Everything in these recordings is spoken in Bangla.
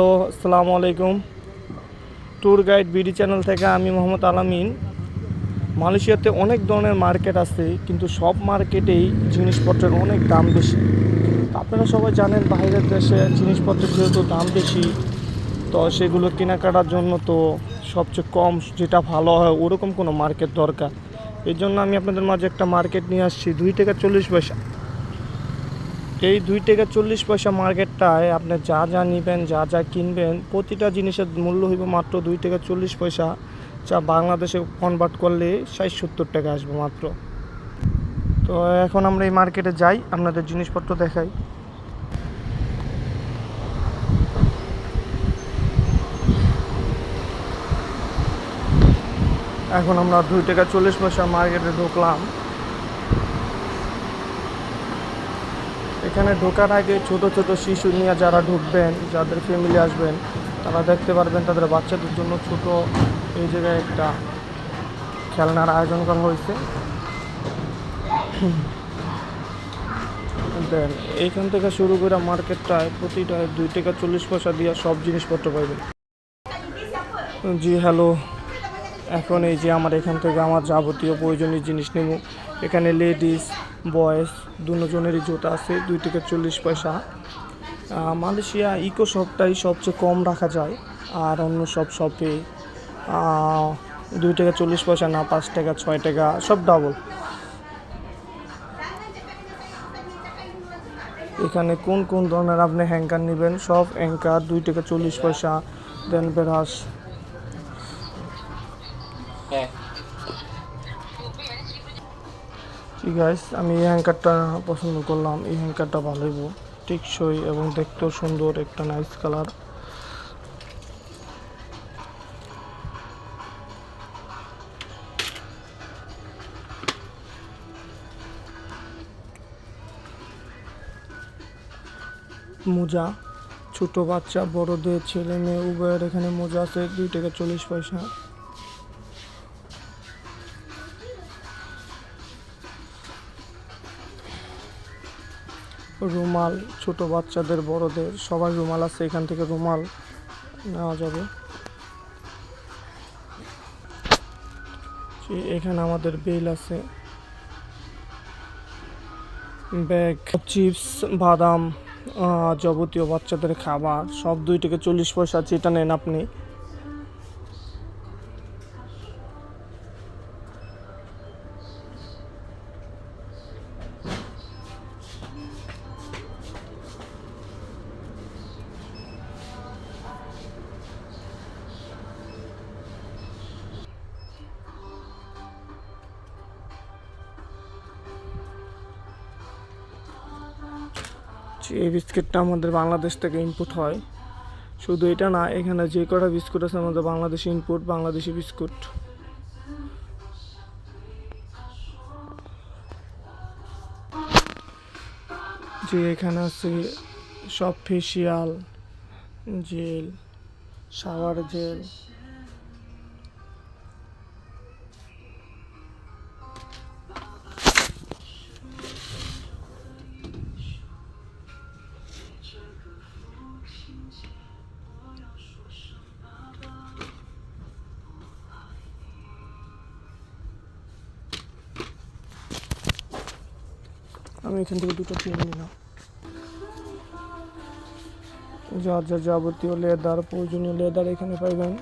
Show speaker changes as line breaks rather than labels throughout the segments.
আসসালামু আলাইকুম। ট্যুর গাইড বিডি চ্যানেল থেকে আমি মোহাম্মদ আলামিন। মালয়েশিয়াতে অনেক ধরনের মার্কেট আছে, কিন্তু সব মার্কেটেই জিনিসপত্রের অনেক দাম বেশি। আপনারা সবাই জানেন বাইরের দেশে জিনিসপত্রের যেহেতু দাম বেশি, তো সেগুলো কেনাকাটার জন্য তো সবচেয়ে কম যেটা ভালো হয় ওরকম কোনো মার্কেট দরকার। এই জন্য আমি আপনাদের মাঝে একটা মার্কেট নিয়ে আসছি, 2 টাকা 40 পয়সা। এই 2 টাকা 40 পয়সা মার্কেটটায় আপনি যা যা নেবেন, যা যা কিনবেন, প্রতিটা জিনিসের মূল্য হইব মাত্র 2 টাকা 40 পয়সা, যা বাংলাদেশে কনভার্ট করলে 60-70 টাকা আসবে মাত্র। তো এখন আমরা এই মার্কেটে যাই, আপনাদের জিনিসপত্র দেখাই। এখন আমরা 2 টাকা 40 পয়সা মার্কেটে ঢুকলাম। এখানে ঢোকার আগে ছোট ছোট শিশু নিয়ে যারা ঢুকবেন, যাদের ফ্যামিলি আসবেন, তারা দেখতে পারবেন তাদের বাচ্চাদের জন্য ছোট এই জায়গায় একটা খেলনার আয়োজন করা হয়েছে। দেন এইখান থেকে শুরু করে মার্কেটটায় প্রতিটায় 2 টাকা 40 পয়সা দিয়ে সব জিনিসপত্র পাইবেন। জি হ্যালো, এখন এই যে আমার এখান থেকে আমার যাবতীয় প্রয়োজনীয় জিনিস নেব। এখানে লেডিস বয়েজ দুজনেরই জুতা আছে, 2 টাকা 40 পয়সা। মালয়েশিয়া ইকো শপটাই সবচেয়ে কম রাখা যায়, আর অন্য সব শপে 2 টাকা 40 পয়সা না, 5 টাকা 6 টাকা সব ডাবল। এখানে কোন কোন ধরনের আপনি হ্যাঙ্কার নেবেন, সব হ্যাঙ্কার 2 টাকা 40 পয়সা। দেন ব্রাশ, ঠিক গাইস, আমি এই হ্যাঙ্কারটা পছন্দ করলাম। এই হ্যাঙ্কারটা ভালোই, টেকসই এবং দেখতেও সুন্দর, একটা নাইস কালার। মোজা, ছোট বাচ্চা বড়দের ছেলে মেয়ে উভয়ের এখানে মোজা আছে, 2 টাকা 40 পয়সা। রুমাল, ছোট বাচ্চাদের বড়দের সবার রুমাল আছে, এখান থেকে রুমাল নেওয়া যাবে। এখানে আমাদের বেল আছে, ব্যাগ, চিপস, বাদাম, যাবতীয় বাচ্চাদের খাবার সব 2 টাকা 40 পয়সা, যেটা নেন আপনি। এই বিস্কিটটা আমাদের বাংলাদেশ থেকে ইম্পোর্ট হয়। শুধু এটা না, এখানে যে কটা বিস্কুট আছে আমাদের বাংলাদেশি ইম্পোর্ট, বাংলাদেশি বিস্কুট। যে এখানে আছে সব ফেসিয়াল জেল, শাওয়ার জেল। আমি এখান থেকে 2টা পেন নিলাম। যার যা যাবতীয় লেদার, প্রয়োজনীয় লেদার এখানে পাইবেন।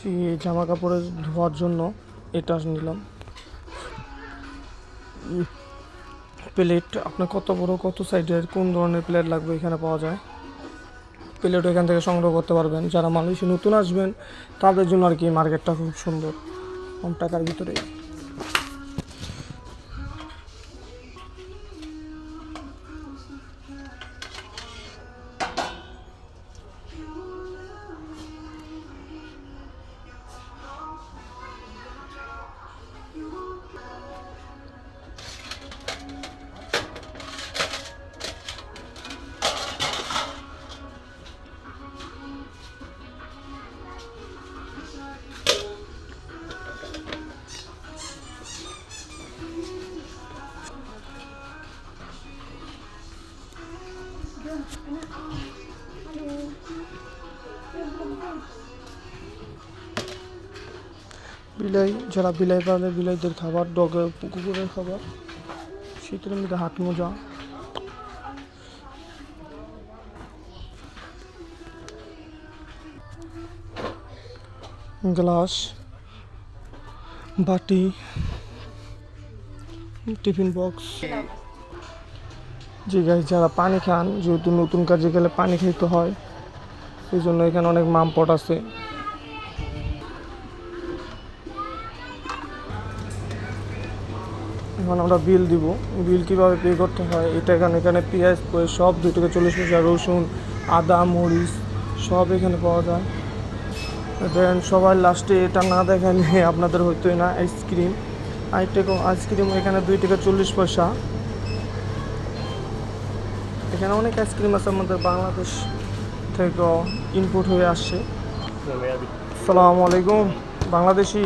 এই জামা কাপড়ের ধোয়ার জন্য এটা নিলাম। প্লেট আপনার কত বড় কত সাইজের কোন ধরনের প্লেট লাগবে এখানে পাওয়া যায়। প্লেটও এখান থেকে সংগ্রহ করতে পারবেন। যারা মালয়েশিয়া নতুন আসবেন তাদের জন্য আর কি মার্কেটটা খুব সুন্দর, কম টাকার ভিতরে। বিলাই, যারা বিলাই পালে বিলাইদের খাবার, ডগের কুকুরের খাবার, শীতের মধ্যে হাত মোজা, গ্লাস, বাটি, টিফিন বক্স। জি গাইস, যারা পানি খান, যেহেতু নতুন কাজে গেলে পানি খেতে হয়, এই জন্য এখানে অনেক মামপট আছে। এখন আমরা বিল দিব। বিল কীভাবে পে করতে হয় এটা এখানে পেঁয়াজ করে সব 2 থেকে 40 পয়সা, রসুন, আদা, মরিচ সব এখানে পাওয়া যায়। দেন সবার লাস্টে এটা না দেখালে আপনাদের হইতোই না, আইসক্রিম। আইসক্রিম এখানে 2 থেকে 40 পয়সা। এখানে অনেক আইসক্রিম আছে আমাদের বাংলাদেশ থেকে ইনপুট হয়ে আসছে। আসসালামু আলাইকুম। বাংলাদেশি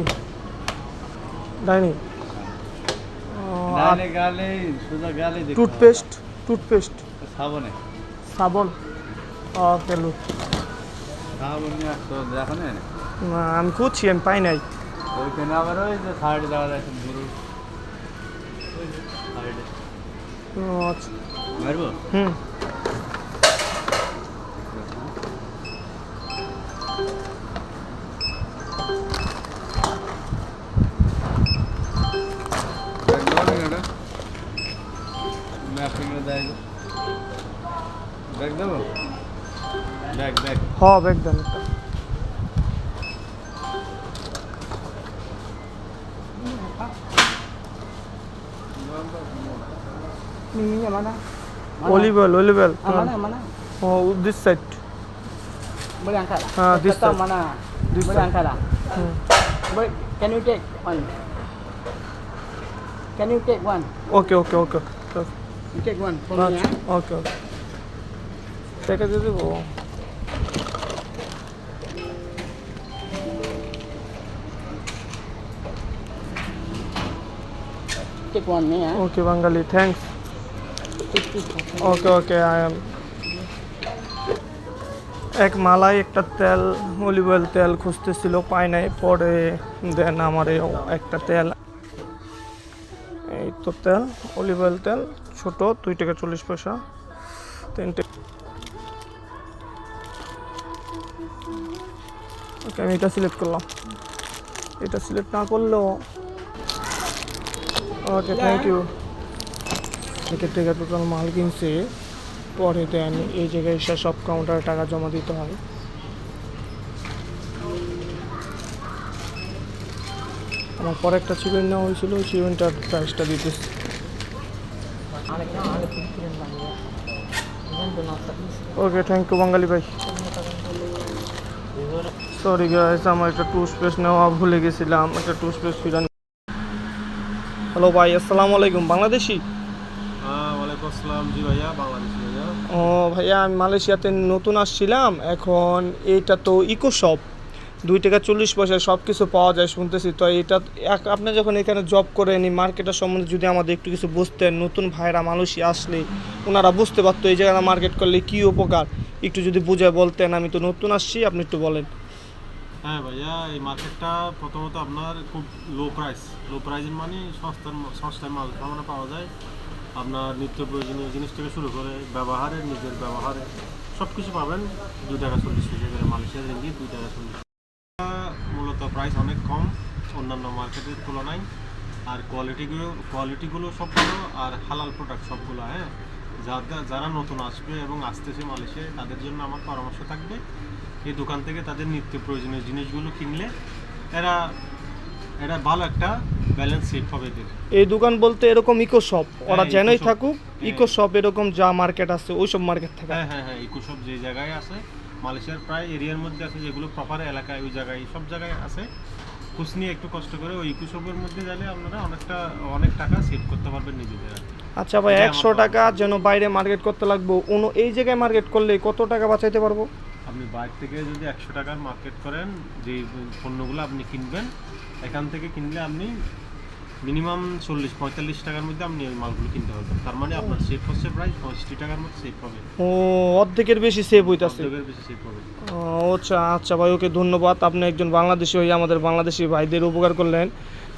ডাইনি টুথপেস্ট সাবন পেলু। আমি খুঁজছি, আমি পাই নাই। হুম,
ব্যাগ দেবো, bag
bag then.
Minyak mana?
Olive oil.
Mana mana?
Oh, this side.
Boleh angkat lah.
This
Kata
side.
mana?
This
Boleh
side.
angkat lah. Boleh, can you take one? Can you take one?
Okay.
You take one for me,
Okay. Take it দেবো।
Take one me,
Okay, Bengali, thanks. Okay, I am. এক মালাই একটা তেল, অলিভ অয়েল তেল খুঁজতেছিল, পাই নাই। পরে দেন আমার একটা তেল, এই তো তেল, অলিভ অয়েল তেল ছোট, 2 টাকা 40 পয়সা, 3টে। ওকে, আমি এটা সিলেক্ট করলাম। এটা সিলেক্ট না করলেও ওকে, থ্যাংক ইউ। থেকে টোটাল মাল কিনছে, পরে দেন এই জায়গায় এসে সব কাউন্টারে টাকা জমা দিতে হয়। আমার পরে একটা চিকেন নেওয়া হয়েছিল, ওই চিকেনটার প্রাইসটা দিতেছে। ওকে, থ্যাংক ইউ বাঙালি ভাই। সরি গাইস, আমার একটা টুথপেস্ট নেওয়া ভুলে গেছিলাম, একটা টুথপেস্ট ফিরান। হ্যালো ভাই, আসসালামু আলাইকুম। বাংলাদেশি?
ওয়ালাইকুম আসসালাম। জি ভাইয়া, বাংলাদেশি ভাইয়া।
ও ভাইয়া, আমি মালয়েশিয়াতে নতুন আসছিলাম। এখন এইটা তো ইকো শপ, 2 টাকা 40 পয়সায় সব কিছু পাওয়া যায় শুনতেছি। তো এটা আপনি যখন এখানে জব করেন, এই মার্কেটের সম্বন্ধে যদি আমাদের একটু কিছু বুঝতেন, নতুন ভাইরা মালয়েশিয়া আসলে ওনারা বুঝতে পারতো এই জায়গায় মার্কেট করলে কী উপকার, একটু যদি বুঝে বলতেন। আমি তো নতুন আসছি, আপনি একটু বলেন।
হ্যাঁ ভাইয়া, এই মার্কেটটা প্রথমত আপনার খুব লো প্রাইসের মানে সস্তায় মাল সামান্য পাওয়া যায়। আপনার নিত্য প্রয়োজনীয় জিনিস থেকে শুরু করে নিজের ব্যবহারে সব কিছু পাবেন 2 টাকা 40 পয়সা করে। মালয়েশিয়ার রিঙ্গিত 2 টাকা 40। মূলত প্রাইস অনেক কম অন্যান্য মার্কেটের তুলনায়। আর কোয়ালিটিগুলো সবগুলো আর হালাল প্রোডাক্ট সবগুলো। হ্যাঁ, যারা নতুন আসবে এবং আসতেছে মালয়েশিয়ায় তাদের জন্য আমার পরামর্শ থাকবে এই দোকান থেকে তাদের নিত্য প্রয়োজনীয় জিনিসগুলো কিনলে এরা ভালো একটা ব্যালেন্স সেট হবে এদের।
এই দোকান বলতে এরকম ইকো শপ, ওরা
হ্যাঁ,
যেনই
ইকো শপ।
থাকুক ইকো শপ এরকম যা মার্কেট আছে ওই সব মার্কেট থেকে।
হ্যাঁ, ইকো শপ যে জায়গায় আছে মালয়েশিয়ার প্রায় এরিয়ার মধ্যে আছে, যেগুলো প্রপার এলাকায় ওই জায়গায় সব জায়গায় আছে। খোঁজ নিয়ে একটু কষ্ট করে ওই ইকো শপের মধ্যে গেলে আপনারা অনেক টাকা সেভ করতে পারবেন নিজেদের আর কি।
আচ্ছা ভাই,
এটাই
100
আমার
টাকা যেন বাইরে মার্কেট করতে লাগবো, এই জায়গায় মার্কেট করলে কত টাকা বাঁচাইতে পারবো?
আপনি বাইরে থেকে যদি 100 টাকার মার্কেট করেন, যে পণ্যগুলো আপনি কিনবেন এখান থেকে কিনলে আপনি মিনিমাম 40-45 টাকার মধ্যে আপনি ওই মালগুলো কিনতে পারবেন। তার মানে আপনার সেভ হচ্ছে প্রায় 65 টাকার মধ্যে সেভ পাবেন।
ও, অর্ধেকের বেশি সেভ হইতাছে।
অর্ধেকের বেশি সেভ পাবেন।
আচ্ছা আচ্ছা ভাই, ওকে ধন্যবাদ। আপনি একজন বাংলাদেশি হয়ে আমাদের বাংলাদেশি ভাইদের উপকার করলেন।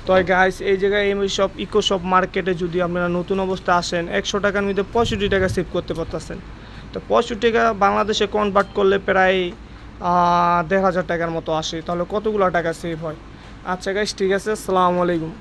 তো গাইস, এই জায়গায় এই সব ইকো শপ মার্কেটে যদি আপনারা নতুন অবস্থা আসেন, 100 টাকার মধ্যে 65 টাকা সেভ করতে পারতেছেন। তো 65 টাকা বাংলাদেশে কনভার্ট করলে প্রায় 1000 টাকার মতো আসে। তাহলে কতগুলো টাকা সেভ হয়? আচ্ছা গাইস, ঠিক আছে, আসসালামু আলাইকুম।